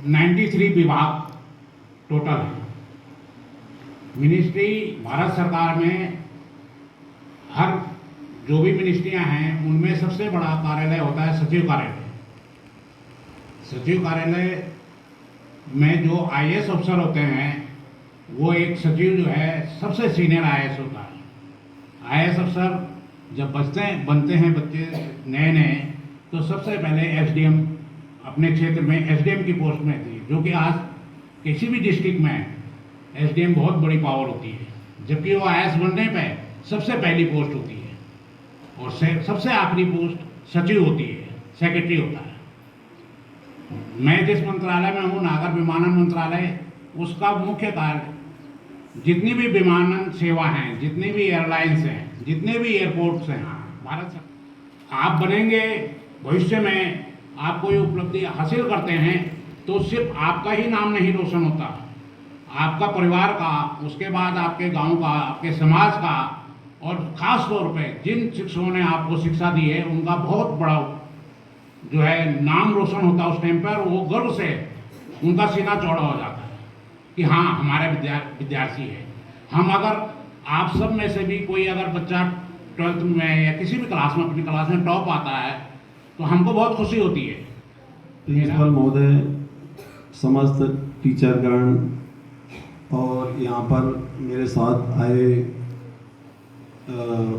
93 विभाग टोटल है। मिनिस्ट्री भारत सरकार में हर जो भी मिनिस्ट्रियां हैं उनमें सबसे बड़ा कार्यालय होता है सचिव कार्यालय। सचिव कार्यालय में जो आईएएस अफसर होते हैं वो एक सचिव जो है सबसे सीनियर आईएएस होता है। आईएएस अफसर जब बनते हैं बच्चे नए नए तो सबसे पहले एसडीएम अपने क्षेत्र में एसडीएम की पोस्ट में थी, जो कि आज किसी भी डिस्ट्रिक्ट में एसडीएम बहुत बड़ी पावर होती है, जबकि वो आईएएस बनने पे सबसे पहली पोस्ट होती है और सबसे आखिरी पोस्ट सचिव होती है, सेक्रेटरी होता है। मैं जिस मंत्रालय में हूँ, नागर विमानन मंत्रालय, उसका मुख्य कार्य जितनी भी विमानन सेवा हैं, जितनी भी एयरलाइंस हैं, जितने भी एयरपोर्ट्स हैं भारत से, आप बनेंगे भविष्य में, आप कोई उपलब्धि हासिल करते हैं तो सिर्फ आपका ही नाम नहीं रोशन होता, आपका परिवार का, उसके बाद आपके गांव का, आपके समाज का, और ख़ास तौर पे जिन शिक्षकों ने आपको शिक्षा दी है उनका बहुत बड़ा जो है नाम रोशन होता है। उस टाइम पर वो गर्व से उनका सीना चौड़ा हो जाता है कि हाँ हमारे विद्यार्थी है। हम अगर आप सब में से भी कोई अगर बच्चा 12th में या किसी भी क्लास में, अपनी क्लास में टॉप आता है तो हमको बहुत खुशी होती है। प्रिंसिपल महोदय, समस्त टीचरगण और यहाँ पर मेरे साथ आए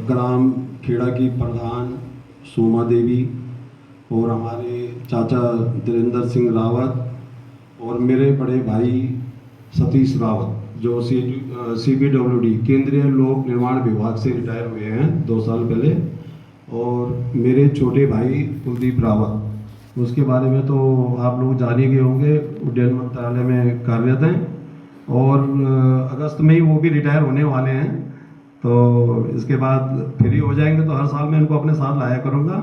ग्राम खेड़ा की प्रधान सोमा देवी और हमारे चाचा धीरेन्द्र सिंह रावत और मेरे बड़े भाई सतीश रावत, जो CBWD केंद्रीय लोक निर्माण विभाग से रिटायर हुए हैं 2 साल पहले, और मेरे छोटे भाई कुलदीप रावत, उसके बारे में तो आप लोग जान ही गए होंगे, उड्डयन मंत्रालय में कार्यरत हैं और अगस्त में ही वो भी रिटायर होने वाले हैं। तो इसके बाद फ्री हो जाएंगे तो हर साल मैं इनको अपने साथ लाया करूँगा।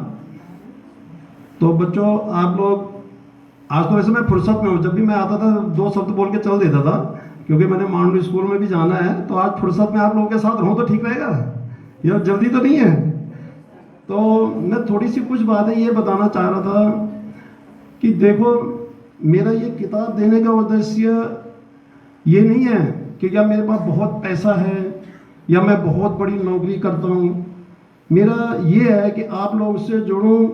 तो बच्चों, आप लोग, आज तो वैसे मैं फुर्सत में हूँ, जब भी मैं आता था 2 शब्द बोल के चल देता था, क्योंकि मैंने मांडू स्कूल में भी जाना है, तो आज फुर्सत में आप लोगों के साथ रहूँ तो ठीक रहेगा, ये जल्दी तो नहीं है। तो मैं थोड़ी सी कुछ बातें ये बताना चाह रहा था कि देखो, मेरा ये किताब देने का उद्देश्य ये नहीं है कि क्या मेरे पास बहुत पैसा है या मैं बहुत बड़ी नौकरी करता हूँ। मेरा ये है कि आप लोगों से जुड़ूं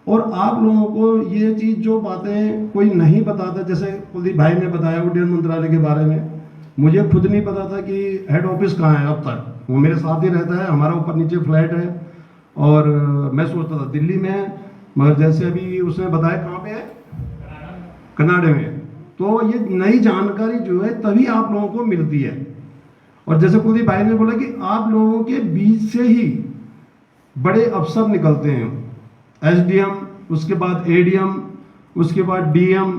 और आप लोगों को ये चीज़, जो बातें कोई नहीं बताता, जैसे कुलदीप भाई ने बताया उड्डयन मंत्रालय के बारे में, मुझे खुद नहीं पता था कि हेड ऑफिस कहाँ है अब तक। वो मेरे साथ ही रहता है, हमारा ऊपर नीचे फ्लैट है, और मैं सोचता था दिल्ली में, मगर जैसे अभी उसने बताया कहाँ पे है, कनाडा में। तो ये नई जानकारी जो है तभी आप लोगों को मिलती है। और जैसे कुलदीप भाई ने बोला कि आप लोगों के बीच से ही बड़े अफसर निकलते हैं, एसडीएम, उसके बाद एडीएम, उसके बाद डीएम,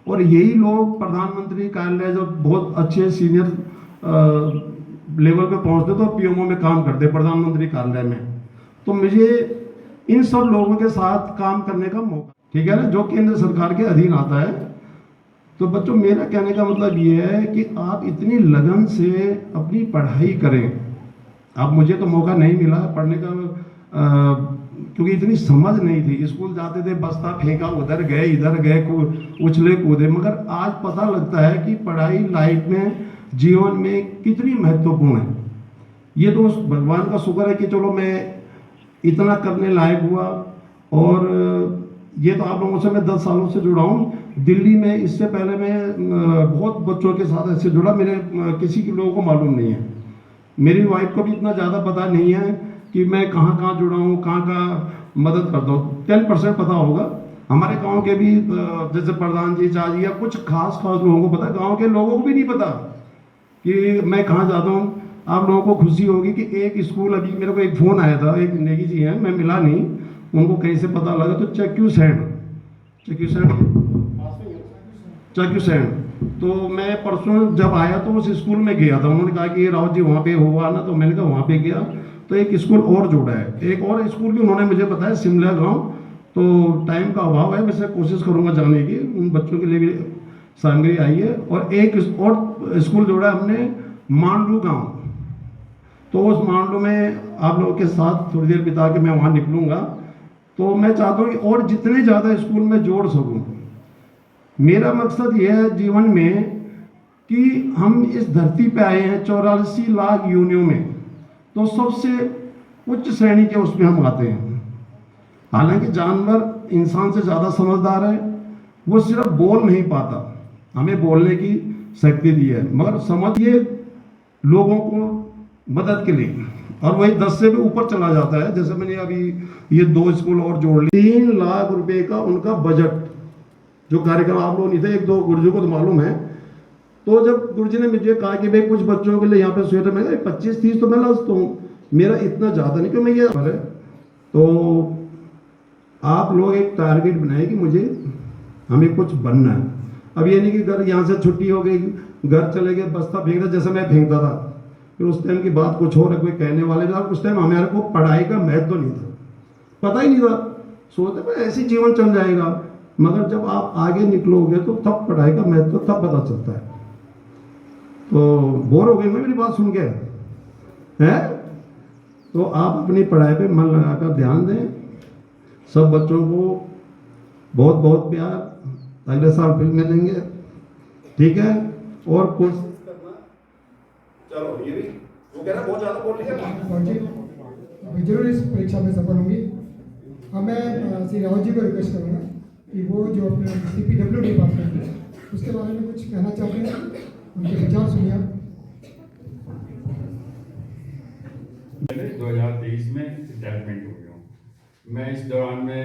और यही लोग प्रधानमंत्री कार्यालय, जब बहुत अच्छे सीनियर लेवल पे पहुंचते तो पीएमओ में काम करते प्रधानमंत्री कार्यालय में। तो मुझे इन सब लोगों के साथ काम करने का मौका, ठीक है ना, जो केंद्र सरकार के अधीन आता है। तो बच्चों, मेरा कहने का मतलब ये है कि आप इतनी लगन से अपनी पढ़ाई करें। अब मुझे तो मौका नहीं मिला पढ़ने का, क्योंकि इतनी समझ नहीं थी। स्कूल जाते थे, बस्ता फेंका, उधर गए इधर गए, उछले कूदे। मगर आज पता लगता है कि पढ़ाई लाइफ में, जीवन में कितनी महत्वपूर्ण है। ये तो भगवान का शुक्र है कि चलो मैं इतना करने लायक हुआ। और ये तो आप लोगों से मैं 10 सालों से जुड़ा हूँ। दिल्ली में इससे पहले मैं बहुत बच्चों के साथ ऐसे जुड़ा, मेरे किसी के लोगों को मालूम नहीं है। मेरी वाइफ को भी इतना ज़्यादा पता नहीं है कि मैं कहाँ कहाँ जुड़ा हूँ, कहाँ कहाँ मदद करता हूँ। 10% पता होगा। हमारे गांव के भी जैसे प्रधान जी, चाची, या कुछ खास लोगों को पता, गांव के लोगों को भी नहीं पता कि मैं कहाँ जाता हूँ। आप लोगों को खुशी होगी कि एक स्कूल, अभी मेरे को एक फ़ोन आया था, एक नेगी जी हैं, मैं मिला नहीं, उनको कहीं से पता लगा, तो चक्यू सैंड। तो मैं परसों जब आया तो उस स्कूल में गया था, उन्होंने कहा कि रावत जी वहाँ पे हुआ ना, तो मैंने कहा वहाँ पे गया। तो एक स्कूल और जुड़ा है, एक और स्कूल भी उन्होंने मुझे बताया, शिमला गांव। तो टाइम का अभाव है, वैसे कोशिश करूंगा जाने की, उन बच्चों के लिए भी सामग्री आई है। और एक और स्कूल जोड़ा हमने, मांडू गांव। तो उस मांडू में आप लोगों के साथ थोड़ी देर बिता के मैं वहाँ निकलूँगा। तो मैं चाहता हूँ कि और जितने ज़्यादा स्कूल में जोड़ सकूँ। मेरा मकसद यह है जीवन में कि हम इस धरती पे आए हैं 84 लाख योनियों में, तो सबसे उच्च श्रेणी के उसमें हम आते हैं। हालांकि जानवर इंसान से ज़्यादा समझदार है, वो सिर्फ बोल नहीं पाता, हमें बोलने की शक्ति दी है, मगर समझिए लोगों को मदद के लिए, और वही 10 से भी ऊपर चला जाता है। जैसे मैंने अभी ये 2 स्कूल और जोड़ लिए, 3 लाख रुपए का उनका बजट, जो कार्यक्रम आप लोग नहीं थे, 1-2 गुरुजी को तो मालूम है। तो जब गुरुजी ने मुझे कहा कि भाई कुछ बच्चों के लिए यहाँ पे स्वेटर, मैं 25-30 तो मैं लाता हूँ, मेरा इतना ज़्यादा नहीं, क्यों मैं ये है। तो आप लोग एक टारगेट बनाए कि मुझे हमें कुछ बनना है। अब ये नहीं कि घर यहाँ से छुट्टी हो गई, घर चले गए, बस्ता फेंक दे, जैसे मैं फेंकता था। फिर उस टाइम की बात कुछ और है, कोई कहने वाले भी। उस टाइम हमारे को पढ़ाई का महत्व नहीं था, पता ही नहीं था, सोचते मैं ऐसे जीवन चल जाएगा। मगर जब आप आगे निकलोगे तो तब पढ़ाई का महत्व तब पता चलता है। तो बोर हो गए मेरी बात सुन के हैं? तो आप अपनी पढ़ाई पे मन लगाकर ध्यान दें। सब बच्चों को बहुत बहुत प्यार, अगले साल फिर मिलेंगे, ठीक है? और कुछ चलो, ये भी वो कह रहा बहुत ज़्यादा बोल लिया, मैं जरूर इस परीक्षा में सफल होंगी। अब मैं श्री रावत जी को रिक्वेस्ट करूँगा कि वो जो अपने CPW डिपार्टमेंट है उसके बारे में कुछ कहना चाहते हैं, उनके विचार सुनिए आप। मैंने 2023 में रिटायरमेंट हो गया हूँ। मैं इस दौरान में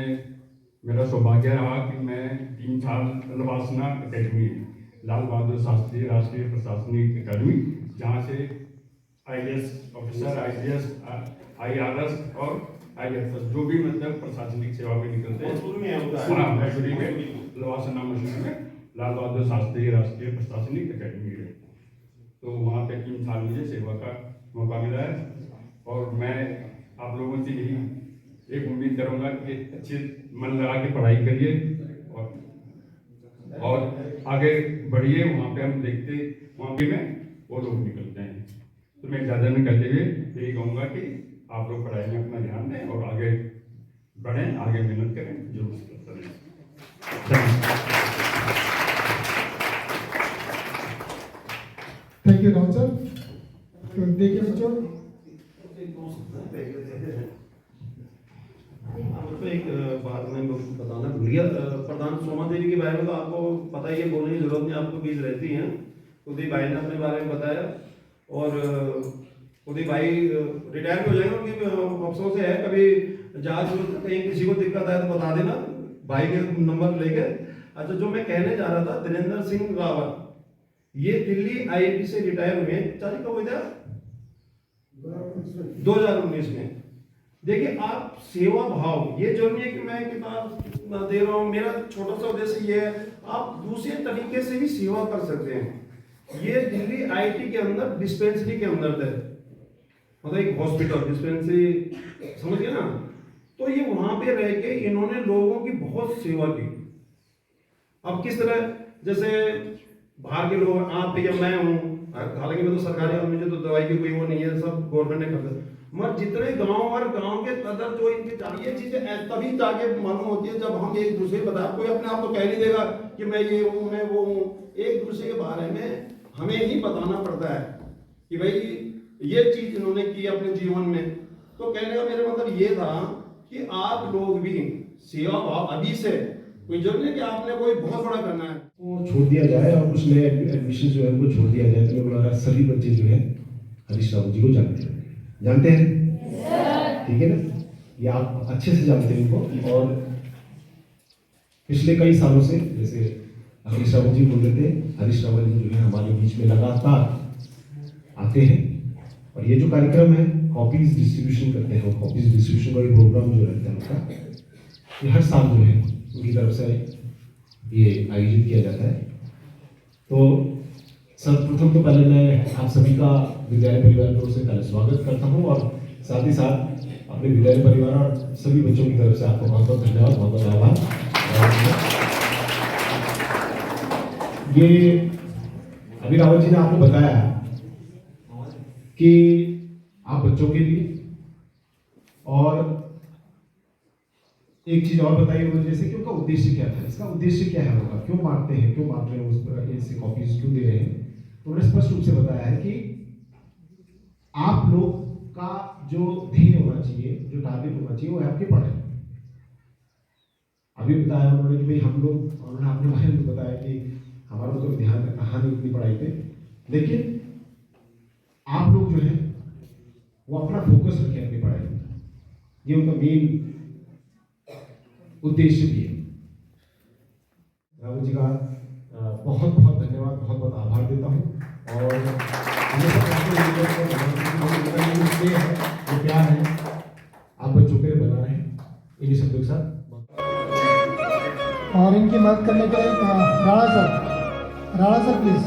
मेरा सौभाग्य रहा कि मैं 3 साल लवासना अकेडमी, लाल बहादुर शास्त्री राष्ट्रीय प्रशासनिक अकादमी, जहाँ से IAS ऑफिसर, ICS, IRS और IFS जो भी मतलब प्रशासनिक सेवा में निकलते हैं, मैसूरी में लवासना मसूरी में लाल बहादुर शास्त्री राष्ट्रीय प्रशासनिक अकादमी है। तो वहाँ पे 3 साल मुझे सेवा का मौका मिला है, और मैं आप लोगों से यही एक उम्मीद करूँगा कि अच्छे मन लगा के पढ़ाई करिए और आगे बढ़िए। वहाँ पे हम देखते वहाँ पे में वो लोग निकलते हैं। तो मैं ज़्यादा नहीं कहते हुए यही कहूँगा कि आप लोग पढ़ाई में अपना ध्यान दें और आगे बढ़ें, आगे मेहनत करें, जरूर करें। Thank you Rao sir. तो देखिए बच्चों, तो एक बात मैं बताना भूल गया, प्रधान सोमा देवी के बारे में तो आपको पता ही है, बोलने की जरूरत नहीं, आपको बीच रहती हैं। उदय भाई ने अपने बारे में बताया, और उदय भाई रिटायर हो जाएंगे, उनके अफसोस है, कभी जहाज कहीं किसी को दिक्कत आए तो बता देना, भाई के नंबर लेके। अच्छा, जो मैं कहने जा रहा था, धीरेन्द्र सिंह रावत, ये दिल्ली IIT से रिटायर हुए, चाची कब हुआ था? 2019 में। देखिए, आप सेवा भाव, ये जरूरी है कि मैं किताब दे रहा हूँ, मेरा छोटा सा उद्देश्य ये है, आप दूसरे तरीके से भी सेवा कर सकते हैं। ये दिल्ली IIT के अंदर डिस्पेंसरी के अंदर थे, मतलब एक हॉस्पिटल डिस्पेंसरी, समझ गए ना? तो ये वहां पे रह के इन्होंने लोगों की बहुत सेवा की। अब किस तरह, जैसे बाहर के लोग, आप या मैं हूँ, हालांकि मैं तो सरकारी और मुझे तो दवाई की कोई वो नहीं है, सब गवर्नमेंट ने कर दिया, मगर जितने गांव और गांव के अंदर जो इनकी ये चीजें तभी जाके मालूम होती है जब हम एक दूसरे को बता। कोई अपने आप तो कह नहीं देगा कि मैं ये हूँ, मैं वो हूँ। एक दूसरे के बारे में हमें ही बताना पड़ता है कि भाई ये चीज इन्होंने की अपने जीवन में। तो कहने का मेरा मतलब ये था कि आप लोग भी सेवा भाव अभी से, कोई जरूरी है कि आपने कोई बहुत बड़ा करना है वो छोड़ दिया जाए और कुछ नए एडमिशन जो है उनको छोड़ दिया जाए। तो मेरे को सभी बच्चे जो है हरीश रावत जी को जानते हैं, ठीक है ना? ये आप अच्छे से जानते हैं उनको, और पिछले कई सालों से, जैसे हरीश रावत जी बोल रहे थे, हरीश रावत जी जो है हमारे बीच में लगातार आते हैं, और ये जो कार्यक्रम है कॉपीज डिस्ट्रीब्यूशन करते हैं, कॉपीज डिस्ट्रीब्यूशन का एक प्रोग्राम जो रहता है उनका, ये हर साल जो है उनकी तरफ से ये आयोजित किया जाता है। तो सर्वप्रथम तो पहले मैं आप सभी का विद्यालय परिवार की ओर से पहले स्वागत करता हूँ, और साथ ही साथ अपने विद्यालय परिवार और सभी बच्चों की तरफ से आपको बहुत बहुत धन्यवाद, बहुत बहुत आभार। ये अभी रावत जी ने आपको बताया कि आप बच्चों के लिए और एक चीज और बताई उन्होंने, जैसे कि उनका उद्देश्य क्या था, इसका उद्देश्य क्या है उनका, क्यों बांटते हैं, क्यों बांट रहे हैं, उस पर ऐसे कॉपीज क्यों दे रहे हैं। तो उन्होंने स्पष्ट रूप से बताया है कि आप लोग का जो ध्येय होना चाहिए, जो टारगेट होना चाहिए, वो है आपकी पढ़ाई। अभी बताया उन्होंने कि भाई हम लोग, उन्होंने अपने बारे में बताया कि हमारा तो ध्यान रहा नहीं इतनी पढ़ाई पे, लेकिन आप लोग जो है वो अपना फोकस रखें अपनी पढ़ाई में, ये उनका मेन उद्देश्य भी है। राहुल जी का बहुत बहुत धन्यवाद, बहुत बहुत आभार देता हूँ। और ये सब है, जो प्यार है आप बच्चों के लिए बना रहे हैं, इन्हीं शब्दों के साथ। और इनकी मदद करने के लिए राणा सर प्लीज।